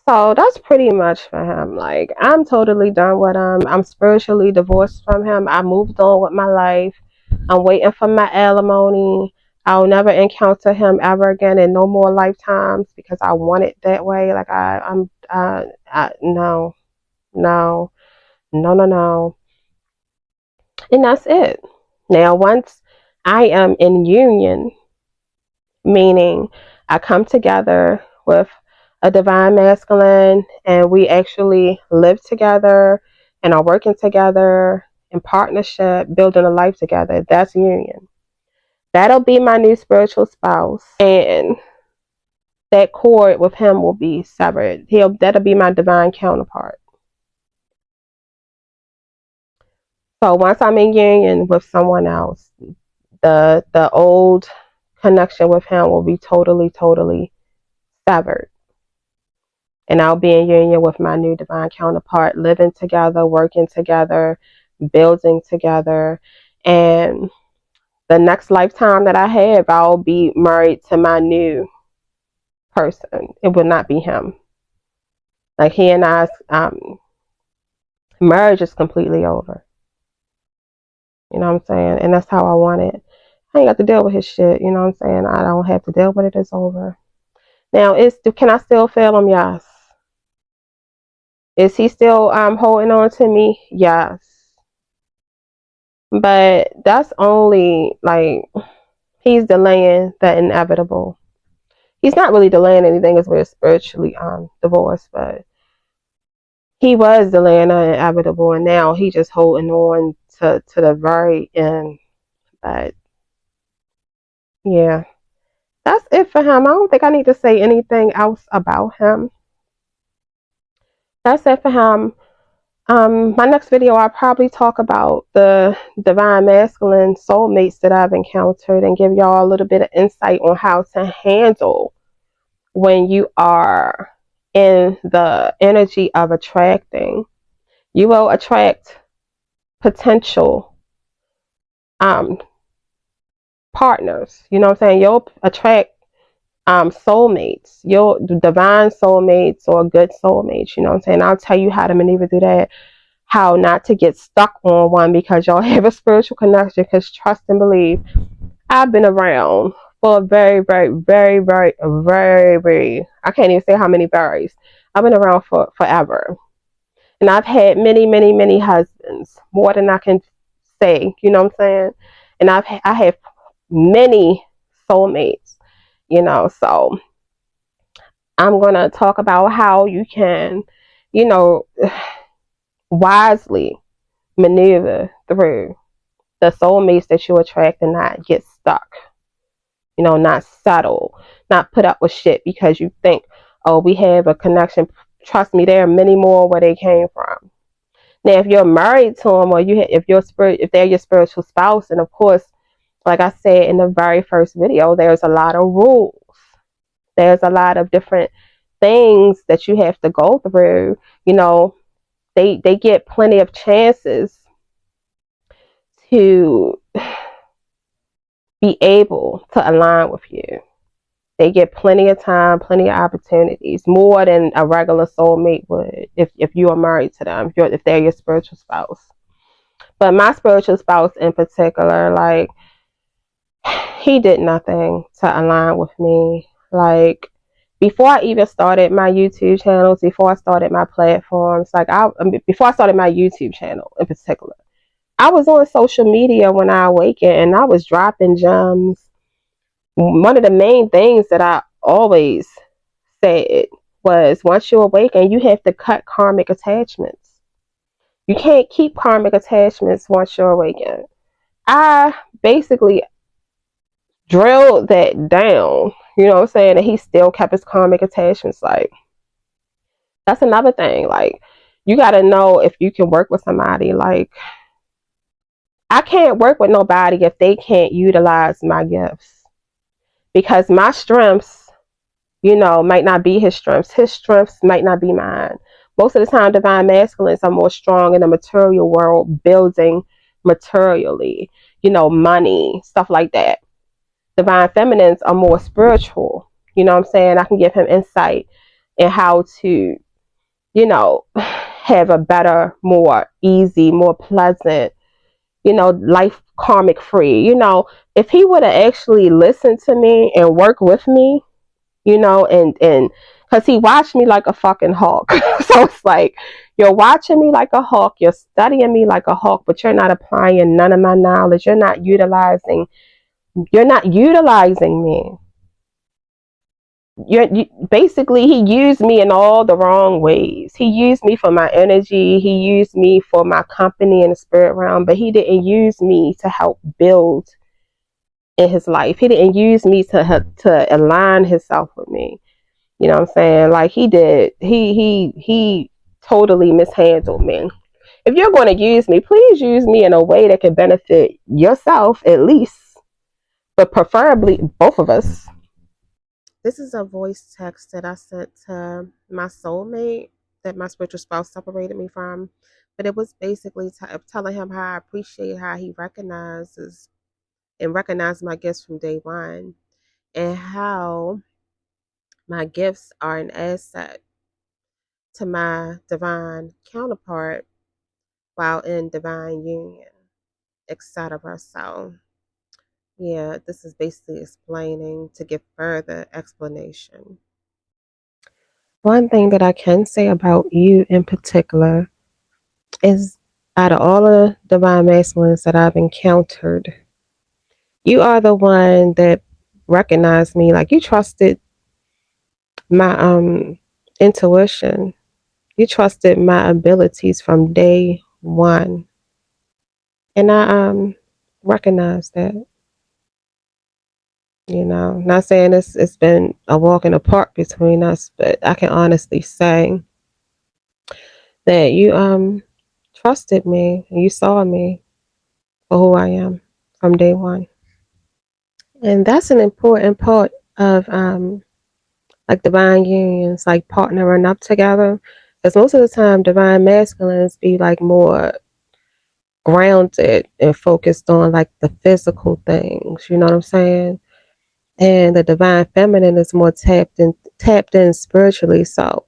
So that's pretty much for him. Like, I'm totally done with him. I'm spiritually divorced from him. I moved on with my life. I'm waiting for my alimony. I'll never encounter him ever again in no more lifetimes because I want it that way. Like no, no, no, no, no. And that's it. Now, once I am in union, meaning I come together with a divine masculine and we actually live together and are working together in partnership, building a life together. That's union. That'll be my new spiritual spouse, and that cord with him will be severed. That'll be my divine counterpart. So once I'm in union with someone else, the old connection with him will be totally severed. And I'll be in union with my new divine counterpart, living together, working together, building together. And the next lifetime that I have, I'll be married to my new person. It will not be him. Like, he and I's marriage is completely over. You know what I'm saying? And that's how I want it. I ain't got to deal with his shit. You know what I'm saying? I don't have to deal with it. It's over. Now, can I still feel him? Yes. Is he still holding on to me? Yes. But that's only like he's delaying the inevitable. He's not really delaying anything as we're spiritually divorced, but he was delaying the inevitable, and now he just holding on to the very end. But yeah, that's it for him. I don't think I need to say anything else about him. That's it for him. My next video, I'll probably talk about the divine masculine soulmates that I've encountered and give y'all a little bit of insight on how to handle when you are in the energy of attracting. You will attract potential partners. You know what I'm saying? You'll attract soulmates, your divine soulmates or good soulmates. You know what I'm saying? I'll tell you how to maneuver through that, how not to get stuck on one because y'all have a spiritual connection. Because trust and believe, I've been around for a very, I can't even say how many berries. I've been around for forever. And I've had many husbands, more than I can say, you know what I'm saying? And I have many soulmates, you know, so I'm gonna talk about how you can, you know, wisely maneuver through the soulmates that you attract and not get stuck. You know, not settle, not put up with shit because you think, oh, we have a connection. Trust me, there are many more where they came from. Now, if you're married to them, or if they're your spiritual spouse, and of course, like I said in the very first video, there's a lot of rules. There's a lot of different things that you have to go through. You know, they get plenty of chances to be able to align with you. They get plenty of time, plenty of opportunities, more than a regular soulmate would if you are married to them, if they're your spiritual spouse. But my spiritual spouse in particular, like, he did nothing to align with me. Like, before I even started my YouTube channels, before I started my platforms, before I started my YouTube channel in particular, I was on social media when I awakened and I was dropping gems. One of the main things that I always said was, once you awaken, you have to cut karmic attachments. You can't keep karmic attachments once you're awakened. I basically drilled that down, you know what I'm saying? And he still kept his karmic attachments. Like, that's another thing. Like, you got to know if you can work with somebody. Like, I can't work with nobody if they can't utilize my gifts, because my strengths, you know, might not be his strengths. His strengths might not be mine. Most of the time, divine masculines are more strong in the material world, building materially, you know, money, stuff like that. Divine feminines are more spiritual. You know what I'm saying? I can give him insight and how to, have a better, more easy, more pleasant, life karmic free. If he would have actually listened to me and worked with me, and because he watched me like a fucking hawk. So it's like, you're watching me like a hawk, you're studying me like a hawk, but you're not applying none of my knowledge. You're not utilizing me. Basically, he used me in all the wrong ways. He used me for my energy, he used me for my company in the spirit realm, but he didn't use me to help build in his life. He didn't use me to align himself with me. You know what I'm saying? Like, he did. He totally mishandled me. If you're going to use me, please use me in a way that can benefit yourself at least, but preferably both of us. This is a voice text that I sent to my soulmate that my spiritual spouse separated me from. But it was basically telling him how I appreciate how he recognized my gifts from day one, and how my gifts are an asset to my divine counterpart while in divine union, etc. So, yeah, this is basically explaining to give further explanation. One thing that I can say about you in particular is, out of all the divine masculines that I've encountered, you are the one that recognized me. Like, you trusted my intuition. You trusted my abilities from day one. And I recognize that. Not saying it's been a walk in the park between us, but I can honestly say that you trusted me and you saw me for who I am from day one. And that's an important part of like divine unions, like partnering up together. Because most of the time divine masculines be like more grounded and focused on like the physical things, you know what I'm saying? And the divine feminine is more tapped in spiritually. So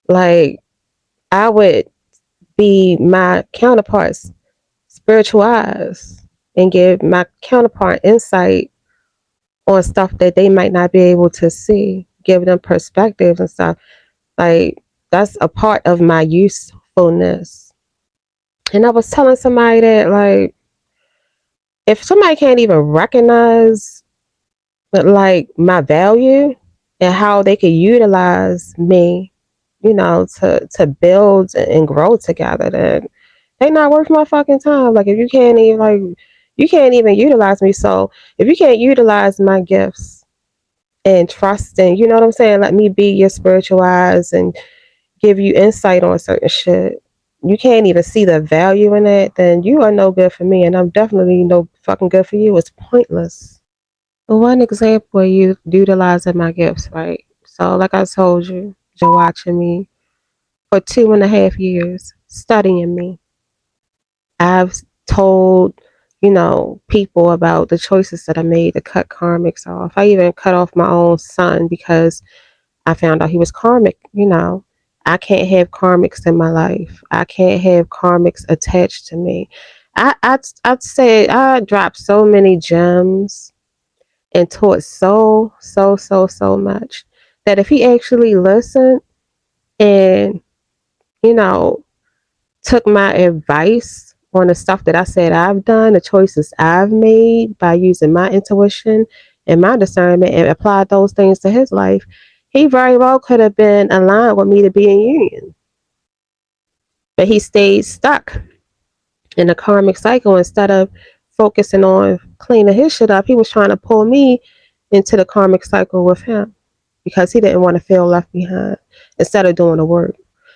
like, I would be my counterpart's spiritual eyes and give my counterpart insight on stuff that they might not be able to see, give them perspectives and stuff. Like, that's a part of my usefulness. And I was telling somebody that, like, if somebody can't even recognize, but like, my value and how they could utilize me, to build and grow together, then they not worth my fucking time. Like, if you can't even utilize me. So if you can't utilize my gifts and trust, and you know what I'm saying, let me be your spiritual eyes and give you insight on certain shit, you can't even see the value in it, then you are no good for me, and I'm definitely no fucking good for you. It's pointless. One example of you utilizing my gifts, right? So, like I told you, you're watching me for 2.5 years, studying me. I've told, people about the choices that I made to cut karmics off. I even cut off my own son because I found out he was karmic. I can't have karmics in my life. I can't have karmics attached to me. I'd say I dropped so many gems and taught so much that if he actually listened and, you know, took my advice on the stuff that I said I've done, the choices I've made by using my intuition and my discernment, and applied those things to his life, he very well could have been aligned with me to be in union. But he stayed stuck in the karmic cycle. Instead of focusing on cleaning his shit up, he was trying to pull me into the karmic cycle with him because he didn't want to feel left behind instead of doing the work.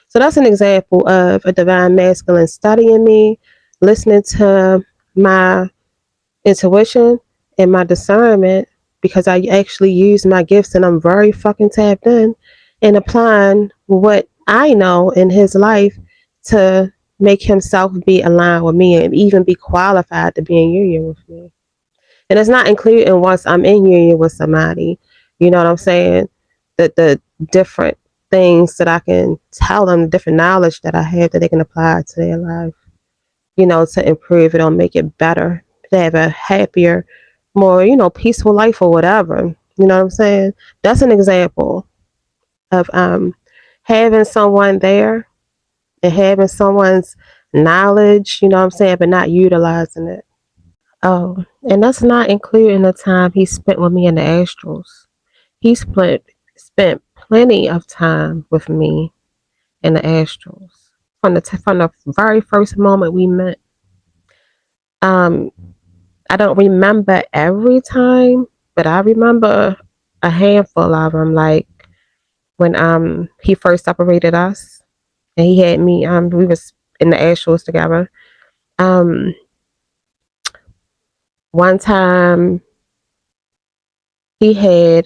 So that's an example of a divine masculine studying me, listening to my intuition and my discernment, because I actually use my gifts and I'm very fucking tapped in, and applying what I know in his life to make himself be aligned with me and even be qualified to be in union with me. And it's not including once I'm in union with somebody, you know what I'm saying? The different things that I can tell them, different knowledge that I have that they can apply to their life, to improve it or make it better, to have a happier, more, peaceful life or whatever. You know what I'm saying? That's an example of having someone there and having someone's knowledge, you know what I'm saying, but not utilizing it. Oh, and that's not including the time he spent with me in the astrals. He spent plenty of time with me in the astrals from the very first moment we met. Um, I don't remember every time, but I remember a handful of them. Like when he first separated us, and he had me. We was in the astrals together. Um, One time he had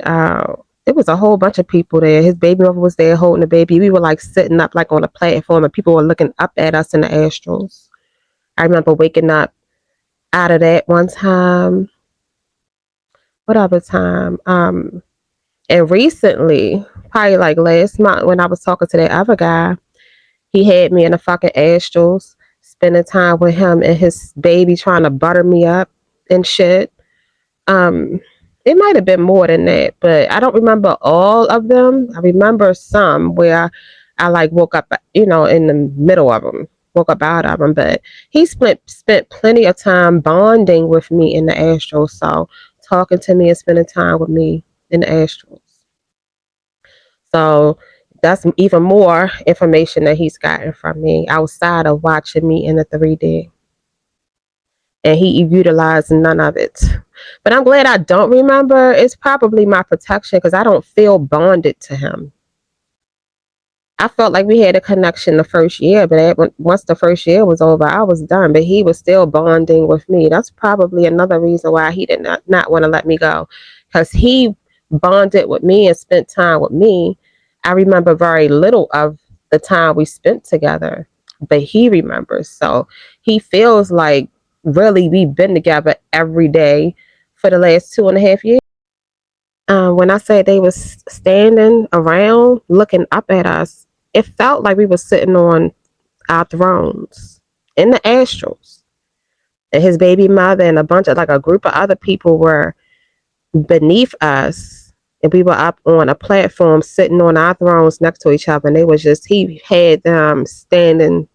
it was a whole bunch of people there. His baby mother was there holding the baby. We were like sitting up like on a platform and people were looking up at us in the astrals. I remember waking up out of that one time. What other time? And recently, probably like last month when I was talking to that other guy, he had me in the fucking astrals, spending time with him and his baby trying to butter me up and shit. Um, it might have been more than that, but I don't remember all of them. I remember some where I like woke up, in the middle of them, woke up out of them. But he spent plenty of time bonding with me in the astral, so talking to me and spending time with me in the astrals. So that's even more information that he's gotten from me outside of watching me in the 3D, and he utilized none of it. But I'm glad I don't remember. It's probably my protection because I don't feel bonded to him. I felt like we had a connection the first year, but once the first year was over, I was done. But he was still bonding with me. That's probably another reason why he did not want to let me go, because he bonded with me and spent time with me. I remember very little of the time we spent together, but he remembers. So he feels like really we've been together every day for the last 2.5 years. When I said they was standing around looking up at us, it felt like we were sitting on our thrones in the astrals. And his baby mother and a group of other people were beneath us. And we were up on a platform sitting on our thrones next to each other. And he had them standing,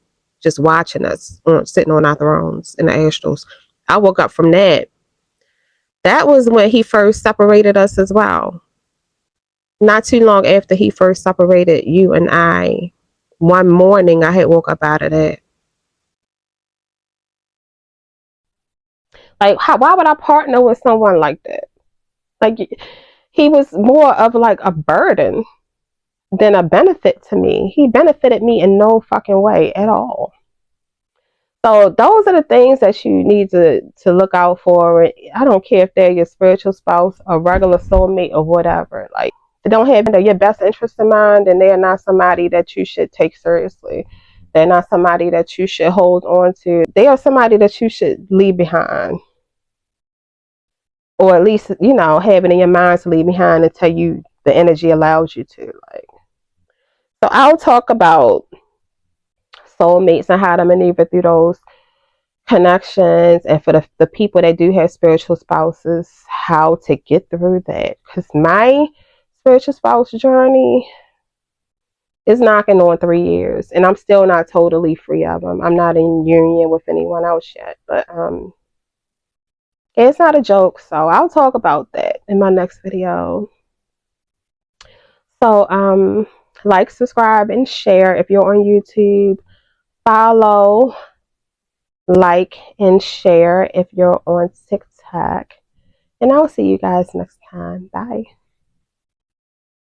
just watching us, sitting on our thrones in the astrals. I woke up from that. That was when he first separated us as well. Not too long after he first separated you and I, one morning I had woke up out of that. Like, why would I partner with someone like that? Like, he was more of like a burden than a benefit to me. He benefited me in no fucking way at all. So those are the things that you need to look out for. I don't care if they're your spiritual spouse, a regular soulmate, or whatever. Like, they don't have your best interest in mind, and they're not somebody that you should take seriously. They're not somebody that you should hold on to. They are somebody that you should leave behind, or at least have it in your mind to leave behind until the energy allows you to. Like, so I'll talk about soulmates and how to maneuver through those connections, and for the people that do have spiritual spouses, how to get through that, because my spiritual spouse journey is knocking on 3 years and I'm still not totally free of them. I'm not in union with anyone else yet, but it's not a joke, so I'll talk about that in my next video. So like, subscribe, and share if you're on YouTube. Follow, like, and share if you're on TikTok. And I'll see you guys next time. Bye.